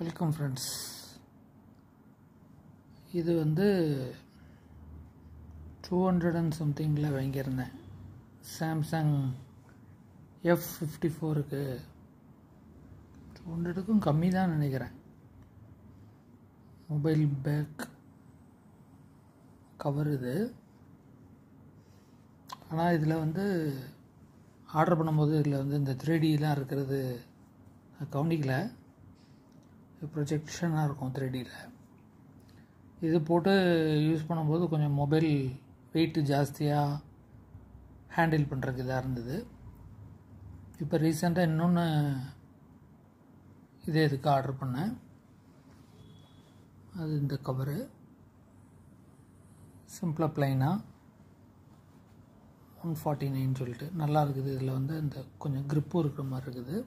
Welcome friends. இது வந்து 200 and சம்திங்கில் வாங்கியிருந்தேன். சாம்சங் F54க்கு 200க்கும் கம்மி தான் நினைக்கிறேன். மொபைல் பேக் கவர் இது. ஆனால் இதில் வந்து ஆர்டர் பண்ணும்போது இதில் வந்து இந்த 3Dலாம் இருக்கிறது கவனிக்கல. ப்ரொஜெக்ஷனாக இருக்கும் 3Dயில். இது போட்டு யூஸ் பண்ணும்போது கொஞ்சம் மொபைல் வெயிட்டு ஜாஸ்தியாக ஹேண்டில் பண்ணுறதுக்கு இதாக இருந்தது. இப்போ ரீசெண்டாக இன்னொன்று இதே இதுக்கு ஆர்டர் பண்ணேன். அது இந்த கவரு சிம்பிளாக ப்ளைனாக 149 சொல்லிட்டு நல்லா இருக்குது. இதில் வந்து இந்த கொஞ்சம் க்ரிப்பும் இருக்கிற மாதிரி இருக்குது.